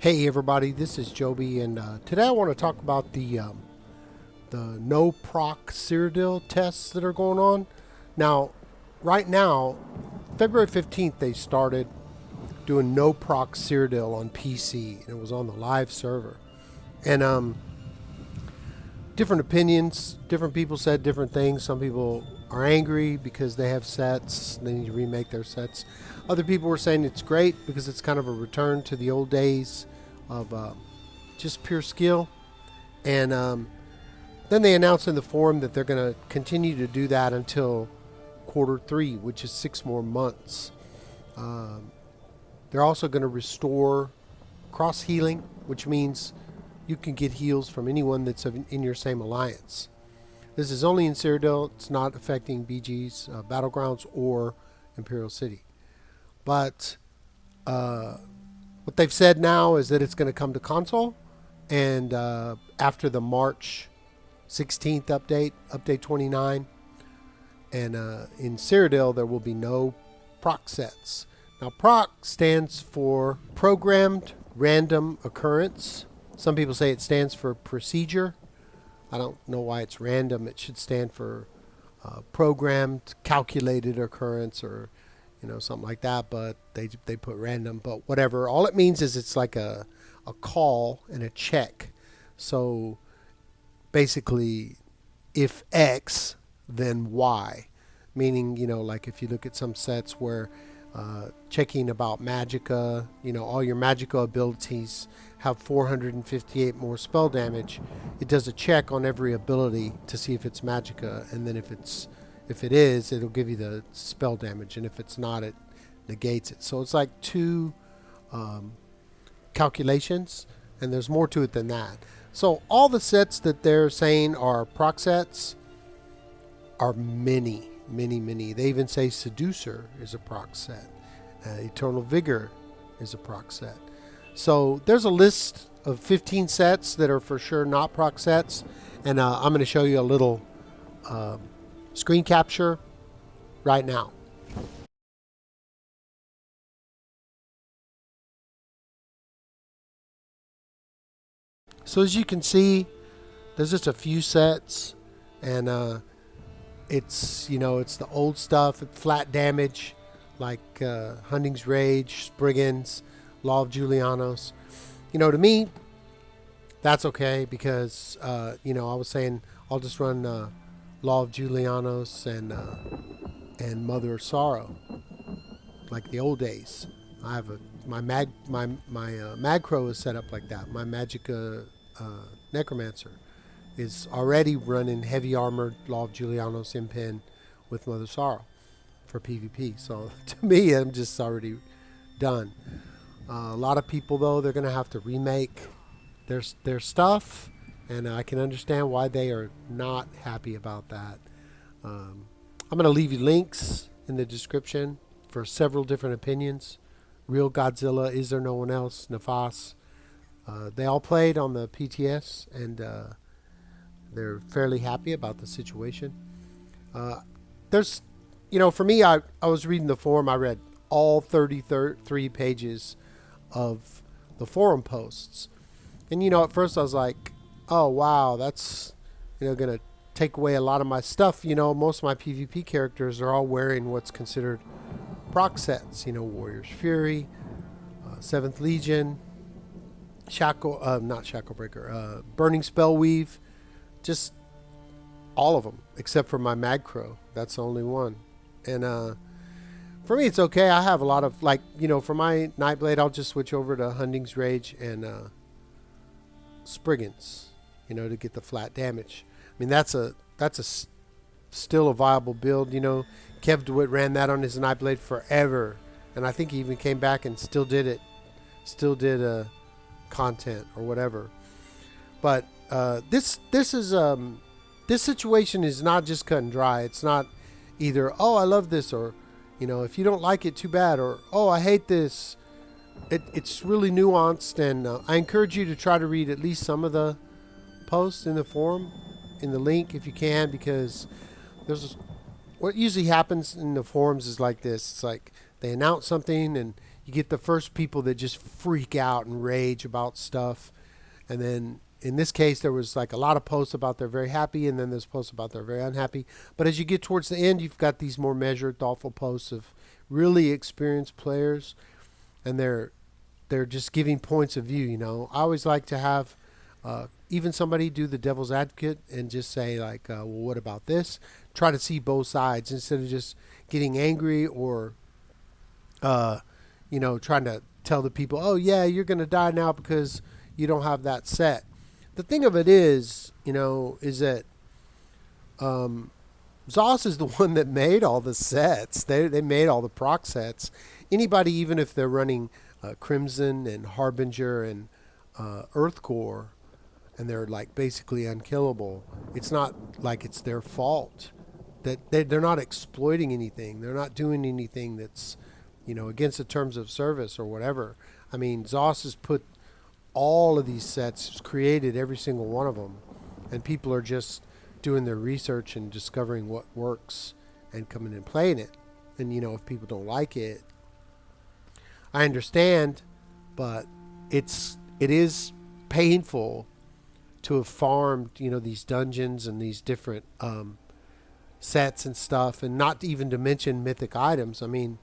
Hey everybody, this is Joby, and today I want to talk about the no proc Cyrodiil tests that are going on. Now, right now, February 15th, they started doing no proc Cyrodiil on PC, and it was on the live server. And different opinions, different people said different things. Some people are angry because they have sets, they need to remake their sets. Other people were saying it's great because it's kind of a return to the old days of just pure skill. And then they announced in the forum that they're going to continue to do that until Q3, which is 6 more months. They're also going to restore cross healing, which means you can get heals from anyone that's in your same alliance. This is only in Cyrodiil. It's not affecting BG's Battlegrounds or Imperial City. But what they've said now is that it's going to come to console, and after the March 16th update, update 29, and in Cyrodiil there will be no proc sets. Now proc stands for Programmed Random Occurrence. Some people say it stands for procedure. I don't know why it's random. It should stand for programmed, calculated occurrence, or something like that. But they put random. But whatever. All it means is it's like a call and a check. So basically, if X, then Y. Meaning, like if you look at some sets where checking about Magicka, all your Magicka abilities have 458 more spell damage. It does a check on every ability to see if it's Magicka, and then if it is, it'll give you the spell damage, and if it's not, it negates it. So it's like two calculations, and there's more to it than that. So all the sets that they're saying are proc sets are many. They even say Seducer is a proc set. Eternal Vigor is a proc set. So there's a list of 15 sets that are for sure not proc sets. And I'm going to show you a little screen capture right now. So as you can see, there's just a few sets, and it's it's the old stuff, flat damage, like Hunting's Rage, Spriggans, Law of Julianos. To me, that's okay because I was saying I'll just run Law of Julianos and Mother of Sorrow, like the old days. I have my Magcro is set up like that. My Magicka Necromancer is already running heavy armored Law of Julianos Impen with Mother Sorrow for PvP. So to me, I'm just already done. A lot of people, though, they're going to have to remake their stuff, and I can understand why they are not happy about that. I'm going to leave you links in the description for several different opinions. Real Godzilla, Is There No One Else, Nefas. They all played on the PTS, and they're fairly happy about the situation. There's, for me, I was reading the forum. I read all 33 pages of the forum posts. And, at first I was like, oh, wow, that's, going to take away a lot of my stuff. Most of my PvP characters are all wearing what's considered proc sets. Warrior's Fury, 7th Legion, not Shacklebreaker, Burning Spellweave. Just all of them, except for my Magcro. That's the only one. And for me, it's okay. I have a lot of, for my Nightblade, I'll just switch over to Hunting's Rage and Spriggans, to get the flat damage. I mean, that's still a viable build. Kev DeWitt ran that on his Nightblade forever, and I think he even came back and still did it. Still did content or whatever. But this situation is not just cut and dry. It's not either, oh, I love this, or if you don't like it, too bad, or oh, I hate this. It's really nuanced, and I encourage you to try to read at least some of the posts in the forum, in the link if you can, because what usually happens in the forums is like this. It's like they announce something, and you get the first people that just freak out and rage about stuff. And then in this case, there was like a lot of posts about they're very happy, and then there's posts about they're very unhappy. But as you get towards the end, you've got these more measured, thoughtful posts of really experienced players, and they're just giving points of view. I always like to have even somebody do the devil's advocate and just say like, well, what about this? Try to see both sides instead of just getting angry or trying to tell the people, oh yeah, you're going to die now because you don't have that set. The thing of it is that ZOS is the one that made all the sets. They made all the proc sets. Anybody, even if they're running Crimson and Harbinger and Earthcore, and they're like basically unkillable, it's not like it's their fault that they're not exploiting anything. They're not doing anything that's against the terms of service or whatever. I mean, ZOS has put all of these sets, created every single one of them, and people are just doing their research and discovering what works and coming and playing it. And if people don't like it, I understand, but it is painful to have farmed these dungeons and these different sets and stuff, and not even to mention mythic items. I mean,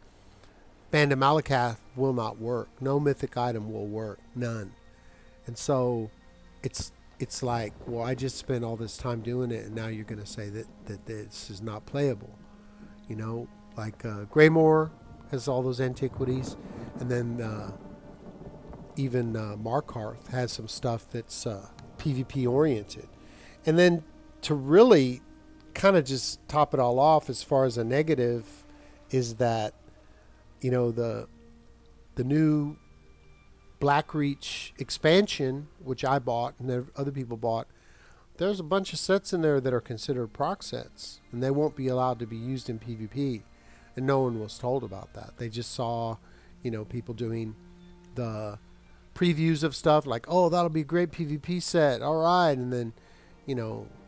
Band of Malakath will not work. No mythic item will work. None. And so it's like, well, I just spent all this time doing it, and now you're going to say that this is not playable. Like Greymoor has all those antiquities, and then even Markarth has some stuff that's PvP oriented. And then to really kind of just top it all off as far as a negative is that the new Blackreach expansion, which I bought and other people bought, there's a bunch of sets in there that are considered proc sets, and they won't be allowed to be used in PvP, and no one was told about that. They just saw people doing the previews of stuff like, oh, that'll be a great PvP set, all right, and then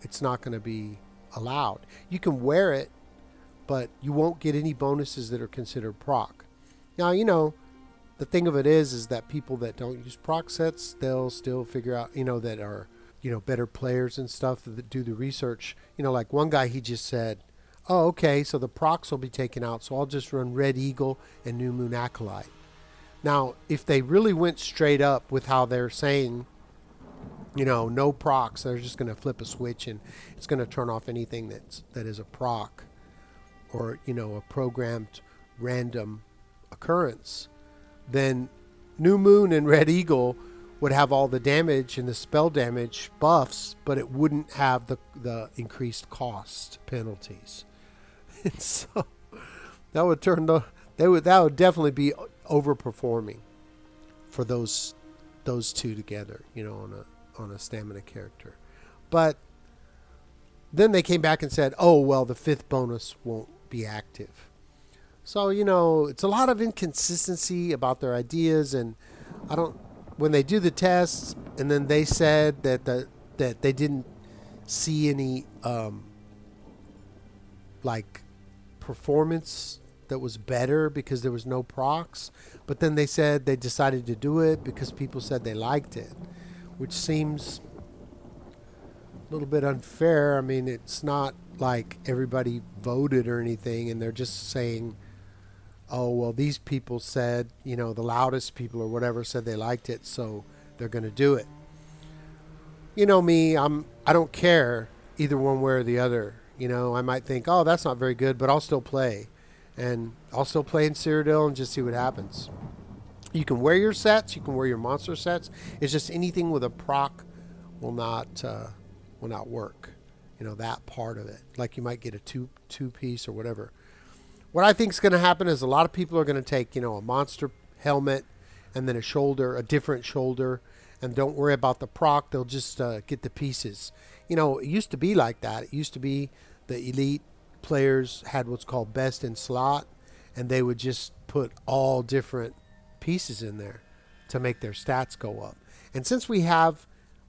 it's not going to be allowed. You can wear it, but you won't get any bonuses that are considered proc. Now, the thing of it is that people that don't use proc sets, they'll still figure out, that are, better players and stuff that do the research. Like one guy, he just said, oh, okay, so the procs will be taken out, so I'll just run Red Eagle and New Moon Acolyte. Now, if they really went straight up with how they're saying, no procs, they're just going to flip a switch and it's going to turn off anything that is a proc or, a programmed random occurrence, then New Moon and Red Eagle would have all the damage and the spell damage buffs, but it wouldn't have the increased cost penalties. And so that would definitely be overperforming for those two together, on a stamina character. But then they came back and said, oh, well, the 5th bonus won't be active. So, it's a lot of inconsistency about their ideas, and when they do the tests, and then they said that they didn't see any like performance that was better because there was no procs, but then they said they decided to do it because people said they liked it, which seems a little bit unfair. I mean, it's not like everybody voted or anything, and they're just saying, oh, well, these people said, the loudest people or whatever said they liked it, so they're going to do it. Me, I don't care either one way or the other. I might think, oh, that's not very good, but I'll still play. And I'll still play in Cyrodiil and just see what happens. You can wear your sets, you can wear your monster sets. It's just anything with a proc will not work. That part of it. Like you might get a two piece or whatever. What I think is going to happen is a lot of people are going to take, a monster helmet and then a different shoulder, and don't worry about the proc. They'll just get the pieces. It used to be like that. It used to be the elite players had what's called best in slot, and they would just put all different pieces in there to make their stats go up. And since we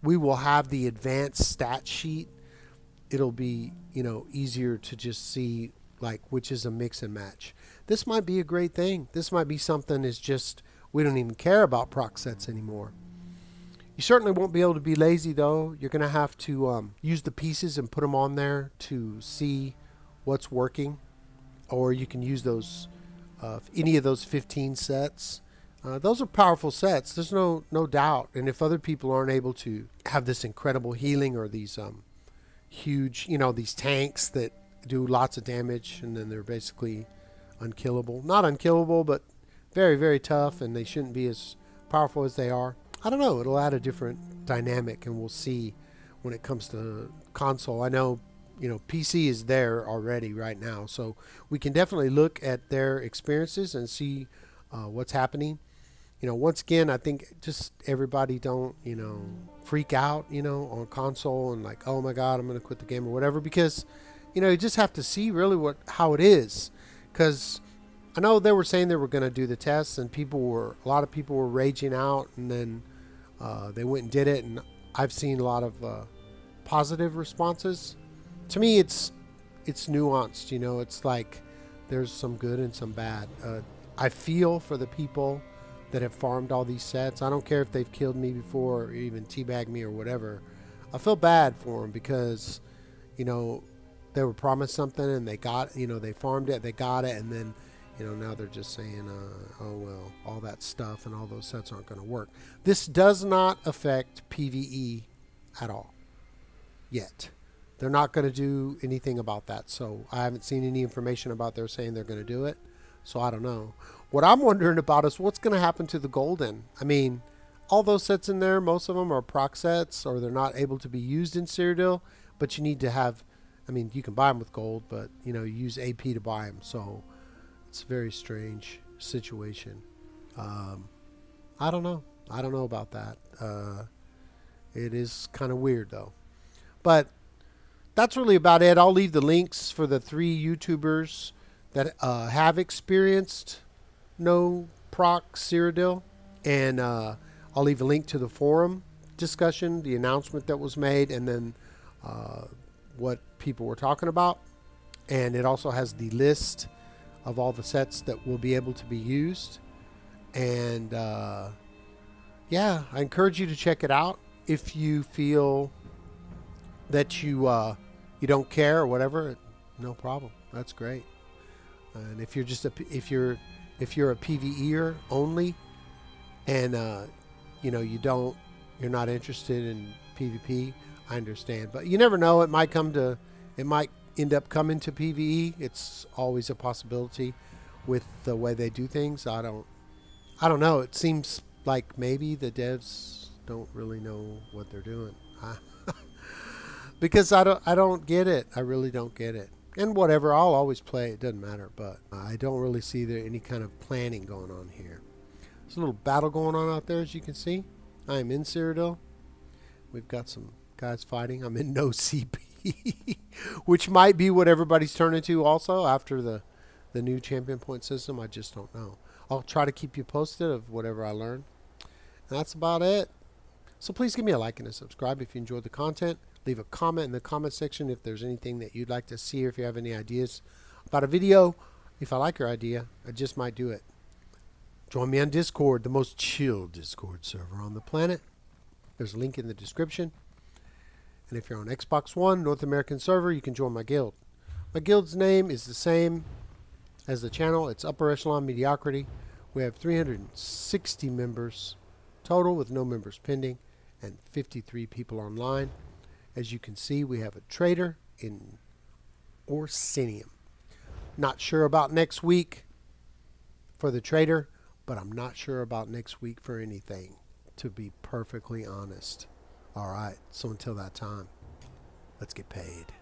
will have the advanced stat sheet, it'll be, easier to just see like which is a mix and match. This might be a great thing. This might be something is just we don't even care about proc sets anymore. You certainly won't be able to be lazy though. You're going to have to use the pieces and put them on there to see what's working, or you can use those any of those 15 sets. Those are powerful sets. There's no doubt. And if other people aren't able to have this incredible healing or these huge, these tanks that do lots of damage and then they're basically unkillable. Not unkillable, but very, very tough, and they shouldn't be as powerful as they are. I don't know. It'll add a different dynamic, and we'll see when it comes to console. I know, PC is there already right now, so we can definitely look at their experiences and see what's happening. Once again, I think just everybody don't, freak out, on console and like, oh my God, I'm going to quit the game or whatever, because, you just have to see really how it is. Because I know they were saying they were going to do the tests, and a lot of people were raging out, and then they went and did it, and I've seen a lot of positive responses. To me, it's nuanced, it's like there's some good and some bad. I feel for the people that have farmed all these sets. I don't care if they've killed me before or even teabagged me or whatever. I feel bad for them because, they were promised something and they got, they farmed it, they got it, and then, now they're just saying, oh, well, all that stuff and all those sets aren't going to work. This does not affect PvE at all yet. They're not going to do anything about that. So I haven't seen any information about they're saying they're going to do it. So I don't know. What I'm wondering about is what's going to happen to the golden. I mean, all those sets in there, most of them are proc sets, or they're not able to be used in Cyrodiil, but you need to have, you can buy them with gold, but, you use AP to buy them. So it's a very strange situation. I don't know. I don't know about that. It is kind of weird, though. But that's really about it. I'll leave the links for the 3 YouTubers that have experienced no proc Cyrodiil, and I'll leave a link to the forum discussion, the announcement that was made, and then what people were talking about. And it also has the list of all the sets that will be able to be used. And yeah, I encourage you to check it out if you feel that you don't care or whatever. No problem. That's great. And if you're just if you're a PvEer only, and you're not interested in PvP, I understand. But you never know. It might end up coming to PvE. It's always a possibility with the way they do things. I don't know. It seems like maybe the devs don't really know what they're doing. Because I don't get it. I really don't get it. And whatever, I'll always play. It doesn't matter. But I don't really see there any kind of planning going on here. There's a little battle going on out there, as you can see. I am in Cyrodiil. We've got some guys fighting. I'm in no CP, which might be what everybody's turning to also after the new champion point system. I just don't know. I'll try to keep you posted of whatever I learn. And that's about it. So please give me a like and a subscribe if you enjoyed the content. Leave a comment in the comment section if there's anything that you'd like to see, or if you have any ideas about a video. If I like your idea, I just might do it. Join me on Discord, the most chill Discord server on the planet. There's a link in the description. And if you're on Xbox One, North American server, you can join my guild. My guild's name is the same as the channel. It's Upper Echelon Mediocrity. We have 360 members total with no members pending and 53 people online. As you can see, we have a trader in Orsinium. Not sure about next week for the trader, but I'm not sure about next week for anything, to be perfectly honest. All right, so until that time, let's get paid.